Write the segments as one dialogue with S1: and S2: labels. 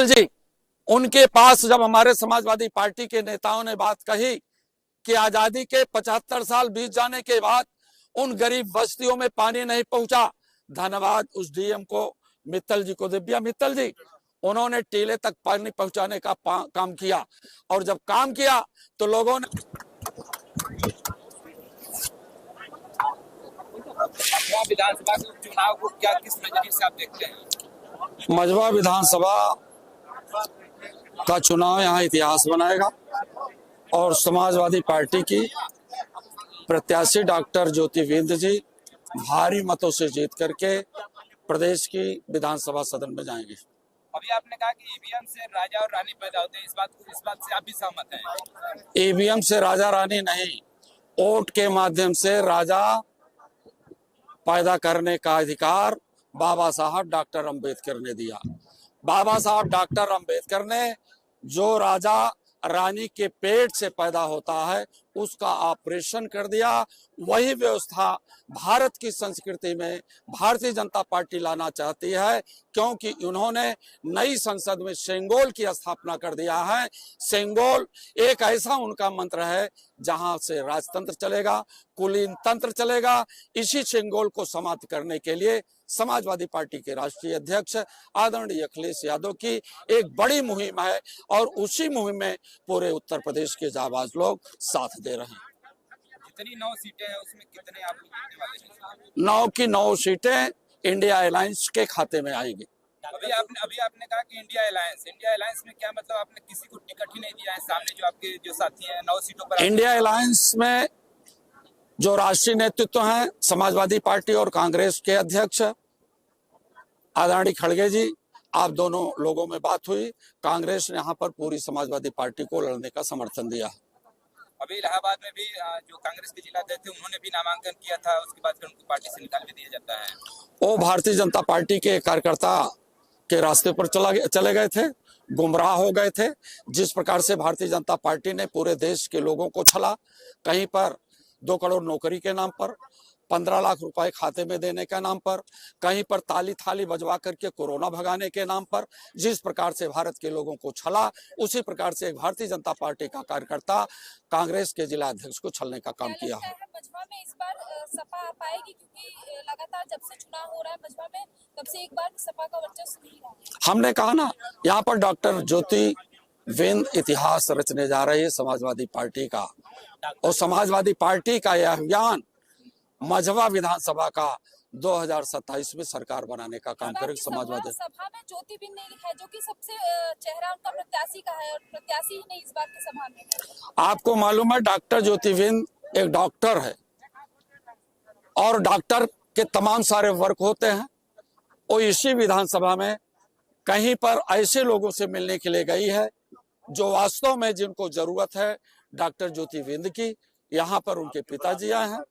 S1: जी, उनके पास जब हमारे समाजवादी पार्टी के नेताओं ने बात कही कि आजादी के 75 साल बीत जाने के बाद उन गरीब बस्तियों में पानी नहीं पहुंचा, धन्यवाद उस डीएम को, मित्तल जी को, दिव्या मित्तल जी, उन्होंने टीले तक पानी पहुंचाने का काम किया। और जब काम किया तो लोगों ने
S2: विधानसभा के चुनाव को क्या किस नजरिए से आप देखते हैं?
S1: मझवा विधानसभा का चुनाव यहाँ इतिहास बनाएगा और समाजवादी पार्टी की प्रत्याशी डॉक्टर ज्योति बिंद जी भारी मतों से जीत करके प्रदेश की विधानसभा सदन में जाएंगे।
S2: अभी आपने कहा कि ईवीएम से राजा और रानी पैदा होते हैं, इस बात से आप भी सहमत हैं?
S1: ईवीएम से राजा रानी नहीं, वोट के माध्यम से राजा पैदा करने का अधिकार बाबा साहब डॉक्टर अंबेडकर ने दिया। बाबा साहब डॉक्टर अंबेडकर ने जो राजा रानी के पेट से पैदा होता है उसका ऑपरेशन कर दिया। वही व्यवस्था भारत की संस्कृति में भारतीय जनता पार्टी लाना चाहती है, क्योंकि उन्होंने नई संसद में सेंगोल की स्थापना कर दिया है। सेंगोल एक ऐसा उनका मंत्र है जहां से राजतंत्र चलेगा, कुलीन तंत्र चलेगा। इसी सेंगोल को समाप्त करने के लिए समाजवादी पार्टी के राष्ट्रीय अध्यक्ष आदरणीय अखिलेश यादव की एक बड़ी मुहिम है और उसी मुहिम में पूरे उत्तर प्रदेश के जाबाज लोग साथ दे रहे हैं।
S2: जितनी 9 सीटें हैं उसमें कितने आप लोग जीतने वाले हैं?
S1: 9 की 9 सीटें इंडिया अलायंस के खाते में आएगी।
S2: अभी आपने कहा कि इंडिया अलायंस में क्या मतलब? आपने किसी को टिकट ही नहीं दिया है सामने जो आपके जो साथी हैं 9 सीटों पर?
S1: इंडिया अलायंस में जो राष्ट्रीय नेतृत्व है समाजवादी पार्टी और कांग्रेस के अध्यक्ष आदरणीय खड़गे जी, आप दोनों लोगों में बात हुई। कांग्रेस ने यहाँ पर पूरी समाजवादी पार्टी को लड़ने का समर्थन दिया।
S2: अभी इलाहाबाद में भी जो कांग्रेस के जिलाध्यक्ष थे उन्होंने भी नामांकन किया था, उसके बाद फिर उनको पार्टी से निकाल भी दिया जाता है।
S1: वो भारतीय जनता पार्टी के कार्यकर्ता के रास्ते पर चले गए थे, गुमराह हो गए थे। जिस प्रकार से भारतीय जनता पार्टी ने पूरे देश के लोगों को छला, कहीं पर 2 करोड़ नौकरी के नाम पर, 15 लाख रुपए खाते में देने के नाम पर, कहीं पर ताली थाली बजवा करके कोरोना भगाने के नाम पर, जिस प्रकार से भारत के लोगों को छला, उसी प्रकार से एक भारतीय जनता पार्टी का कार्यकर्ता कांग्रेस के जिला अध्यक्ष को छलने का काम किया है।
S3: मझवा में इस बार सपा आ पाएगी, क्योंकि लगातार जब से चुनाव हो रहा है मझवा में तब से एक बार सपा का वर्चस्व नहीं रहा।
S1: हमने कहा ना, यहाँ पर डॉक्टर ज्योति बिंद इतिहास रचने जा रही है समाजवादी पार्टी का, और समाजवादी पार्टी का यह अभियान मझवा विधानसभा का 2027 में सरकार बनाने का काम करेगा। समाजवादी
S3: सभा में ज्योति बिंद है जो कि सबसे चेहरा उनका प्रत्याशी का है, और प्रत्याशी ही नहीं इस बार की सभा में।
S1: आपको मालूम है डॉक्टर ज्योति बिंद एक डॉक्टर है और डॉक्टर के तमाम सारे वर्क होते हैं। वो इसी विधानसभा में कहीं पर ऐसे लोगों से मिलने के लिए गई है जो वास्तव में जिनको जरूरत है डॉक्टर ज्योति बिंद की। यहाँ पर उनके पिताजी आए हैं,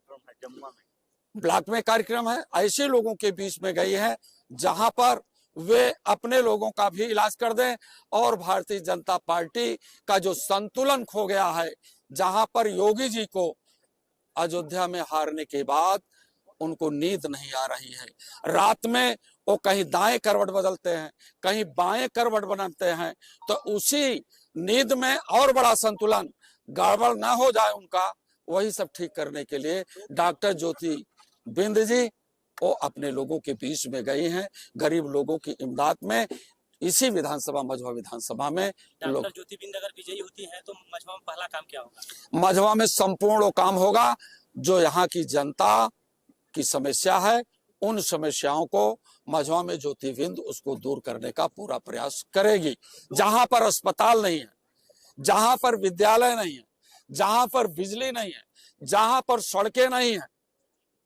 S1: ब्लॉक में कार्यक्रम है, ऐसे लोगों के बीच में गई है जहां पर वे अपने लोगों का भी इलाज कर दें और भारतीय जनता पार्टी का जो संतुलन खो गया है, जहां पर योगी जी को अयोध्या में हारने के बाद उनको नींद नहीं आ रही है, रात में वो कहीं दाएं करवट बदलते हैं, कहीं बाएं करवट बनाते हैं, तो उसी नींद में और बड़ा संतुलन गड़बड़ ना हो जाए उनका, वही सब ठीक करने के लिए डॉक्टर ज्योति बिंद जी वो अपने लोगों के बीच में गई हैं, गरीब लोगों की इमदाद में। इसी विधानसभा मझवा विधानसभा में
S4: डॉक्टर ज्योति बिंद अगर विजयी होती है तो मझवा में पहला काम क्या होगा?
S1: मझवा में संपूर्ण वो काम होगा जो यहाँ की जनता की समस्या है, उन समस्याओं को मझवा में ज्योति बिंद उसको दूर करने का पूरा प्रयास करेगी। जहां पर अस्पताल नहीं है, जहां पर विद्यालय नहीं है, जहां पर बिजली नहीं है, जहां पर सड़कें नहीं है,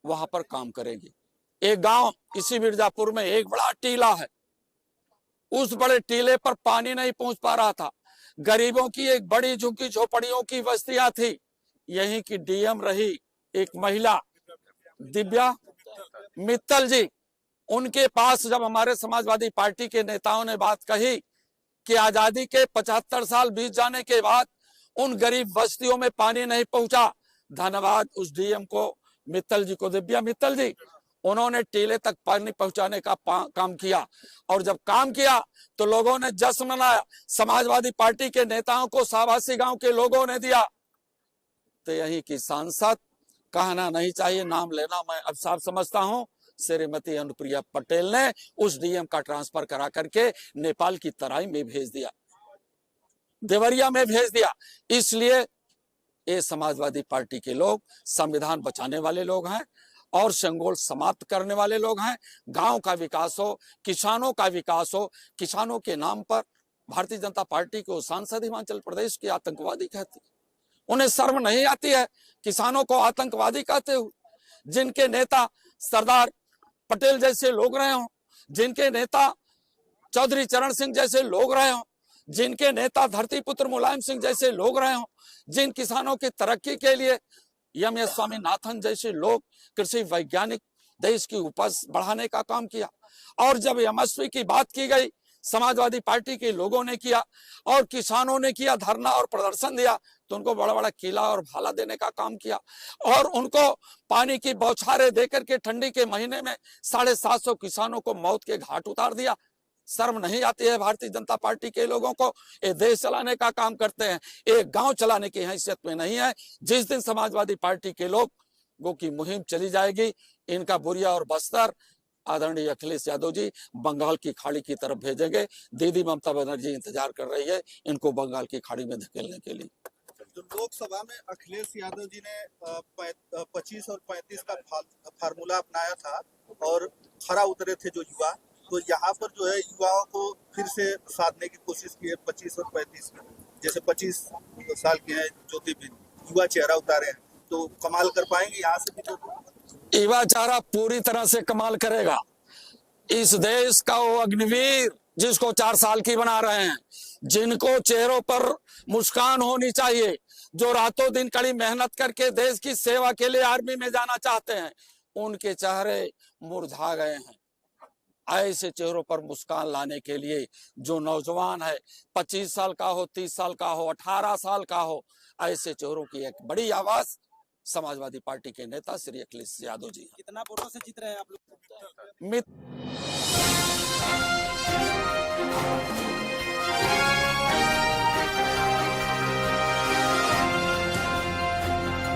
S1: वहां पर काम करेगी। एक गांव इसी मिर्जापुर में एक बड़ा टीला है, उस बड़े टीले पर पानी नहीं पहुंच पा रहा था। गरीबों की एक बड़ी झुग्गी झोपड़ियों की बस्तियां थी। यहीं की डीएम रही एक महिला दिव्या मित्तल जी, उनके पास जब हमारे समाजवादी पार्टी के नेताओं ने बात कही कि आजादी के 75 साल बीत जाने के बाद उन गरीब बस्तियों में पानी नहीं पहुंचा, धन्यवाद उस डीएम को, मित्तल जी को, दिव्या मित्तल जी, उन्होंने टीले तक पानी पहुंचाने का काम किया, और जब काम किया तो लोगों ने जश्न मनाया। समाजवादी पार्टी के नेताओं को शाबाशी गांव के लोगों ने दिया। तो यही की सांसद, कहना नहीं चाहिए, नाम लेना मैं अब साफ समझता हूं, श्रीमती अनुप्रिया पटेल ने उस डीएम का ट्रांसफर करा करके नेपाल की तराई में भेज दिया, देवरिया में भेज दिया। इसलिए ये समाजवादी पार्टी के लोग संविधान बचाने वाले लोग हैं और संगोल समाप्त करने वाले लोग हैं। गांव का विकास हो, किसानों का विकास हो, किसानों के नाम पर भारतीय जनता पार्टी को सांसद हिमाचल प्रदेश के आतंकवादी कहते, उन्हें शर्म नहीं आती है किसानों को आतंकवादी कहते हुए। जिनके नेता सरदार पटेल जैसे लोग रहे हों, जिनके नेता चौधरी चरण सिंह जैसे लोग रहे हों, जिनके नेता धरती पुत्र मुलायम सिंह जैसे लोग रहे हों, जिन किसानों की तरक्की के लिए एम.एस. स्वामीनाथन जैसे लोग, कृषि वैज्ञानिक, देश की उपज बढ़ाने का काम किया। और जब एमएसपी की बात की गई, समाजवादी पार्टी के लोगों ने किया और किसानों ने किया, धरना और प्रदर्शन दिया, तो उनको बड़ा बड़ा किला और भाला देने का काम किया और उनको पानी की बौछारें देकर के ठंडी के महीने में 750 किसानों को मौत के घाट उतार दिया। शर्म नहीं आती है भारतीय जनता पार्टी के लोगों को? ये देश चलाने का काम करते हैं, एक गांव चलाने की हैसियत में नहीं है। जिस दिन समाजवादी पार्टी के लोगों की मुहिम चली जाएगी, इनका बुरिया और बस्तर आदरणीय अखिलेश यादव जी बंगाल की खाड़ी की तरफ भेजेंगे। दीदी ममता बनर्जी इंतजार कर रही है इनको बंगाल की खाड़ी में धकेलने के लिए।
S5: जो लोकसभा में अखिलेश यादव जी ने 25 और 35 का फार्मूला अपनाया था और खरा उतरे थे जो युवा, तो यहाँ पर जो है युवाओं को फिर से साधने की कोशिश की है 25 और 35 में। जैसे 25 साल के हैं ज्योतिबिंद, युवा चेहरा उतारे हैं, तो कमाल कर पाएंगे यहाँ से भी?
S1: युवा चेहरा पूरी तरह से कमाल करेगा। इस देश का वो अग्निवीर जिसको 4 साल की बना रहे हैं, जिनको चेहरों पर मुस्कान होनी चाहिए, जो रातों दिन कड़ी मेहनत करके देश की सेवा के लिए आर्मी में जाना चाहते हैं, उनके चेहरे मुरझा गए हैं। ऐसे चेहरों पर मुस्कान लाने के लिए जो नौजवान है, 25 साल का हो, 30 साल का हो, 18 साल का हो, ऐसे चेहरों की एक बड़ी आवाज समाजवादी पार्टी के नेता श्री अखिलेश यादव जी।
S4: कितना वोटों से जीत रहे हैं आप लोग?
S1: मित्र